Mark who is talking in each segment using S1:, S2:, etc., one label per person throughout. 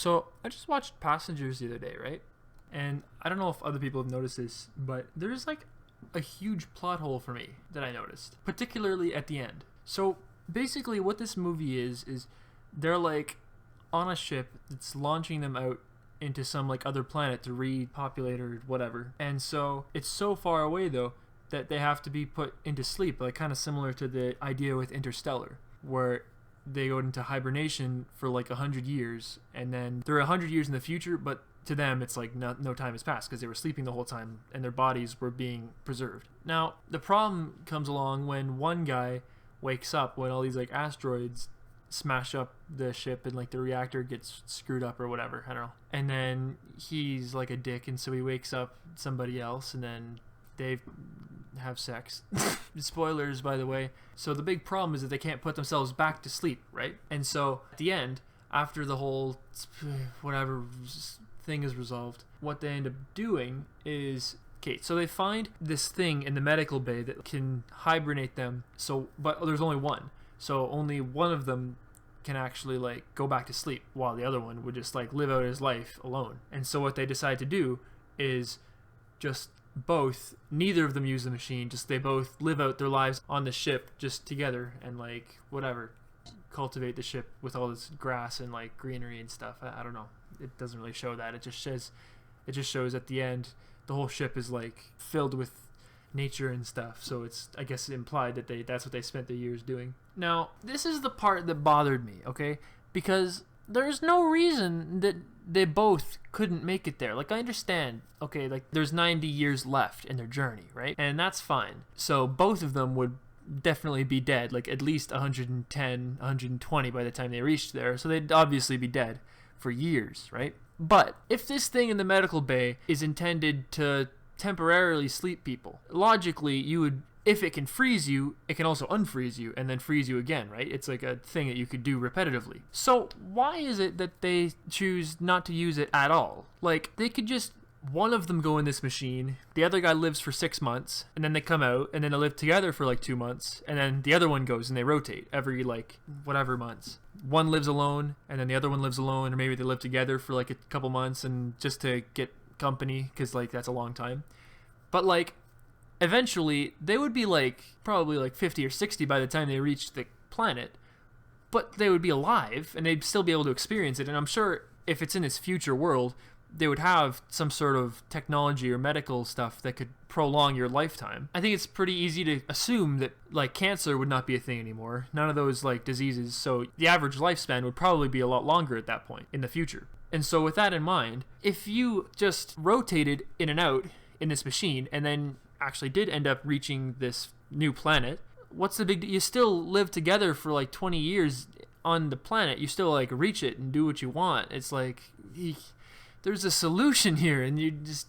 S1: So I just watched Passengers the other day, right? And I don't know if other people have noticed this, but there's like a huge plot hole for me that I noticed, particularly at the end. So basically, what this movie is they're like on a ship that's launching them out into some like other planet to repopulate or whatever. And so it's so far away though that they have to be put into sleep, like kind of similar to the idea with Interstellar, where they go into hibernation for like 100 years, and then they're 100 years in the future, but to them it's like no time has passed because they were sleeping the whole time and their bodies were being preserved. Now the problem comes along when one guy wakes up when all these like asteroids smash up the ship and like the reactor gets screwed up or whatever, I don't know, and then he's like a dick, and so he wakes up somebody else, and then they have sex. Spoilers, by the way. So the big problem is that they can't put themselves back to sleep, right? And so at the end, after the whole whatever thing is resolved, what they end up doing is, okay, so they find this thing in the medical bay that can hibernate them. So, but there's only one. So only one of them can actually like go back to sleep, while the other one would just like live out his life alone. And so what they decide to do is just neither of them use the machine, just they both live out their lives on the ship just together and like whatever, cultivate the ship with all this grass and like greenery and stuff. I don't know, it doesn't really show that. It just shows at the end the whole ship is like filled with nature and stuff, so it's, I guess, implied that that's what they spent their years doing. Now this is the part that bothered me, okay, because there's no reason that they both couldn't make it there. Like, I understand, okay, like there's 90 years left in their journey, right? And that's fine. So both of them would definitely be dead, like at least 110, 120 by the time they reached there. So they'd obviously be dead for years, right? But if this thing in the medical bay is intended to temporarily sleep people, logically you would, if it can freeze you, it can also unfreeze you and then freeze you again, right? It's like a thing that you could do repetitively. So why is it that they choose not to use it at all? Like, they could just, one of them go in this machine, the other guy lives for 6 months, and then they come out, and then they live together for like 2 months, and then the other one goes and they rotate every like whatever months. One lives alone, and then the other one lives alone, or maybe they live together for like a couple months and just to get company, because like that's a long time. But like, eventually they would be like probably like 50 or 60 by the time they reached the planet, but they would be alive and they'd still be able to experience it. And I'm sure if it's in this future world, they would have some sort of technology or medical stuff that could prolong your lifetime. I think it's pretty easy to assume that like cancer would not be a thing anymore, none of those like diseases, so the average lifespan would probably be a lot longer at that point in the future. And so with that in mind, if you just rotated in and out in this machine and then actually did end up reaching this new planet, what's the big deal? You still live together for like 20 years on the planet. You still like reach it and do what you want. It's like there's a solution here, and you just,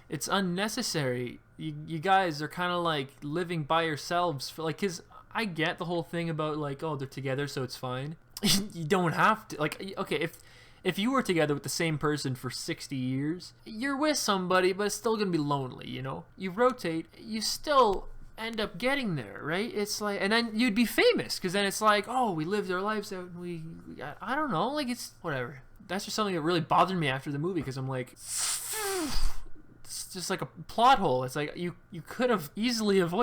S1: it's unnecessary. You guys are kind of like living by yourselves for like, because I get the whole thing about like, oh, they're together so it's fine. You don't have to, like, okay, if you were together with the same person for 60 years, you're with somebody, but it's still going to be lonely, you know? You rotate, you still end up getting there, right? It's like, and then you'd be famous, because then it's like, oh, we lived our lives out, and we I don't know, like, it's whatever. That's just something that really bothered me after the movie, because I'm like, it's just like a plot hole. It's like, you could have easily avoided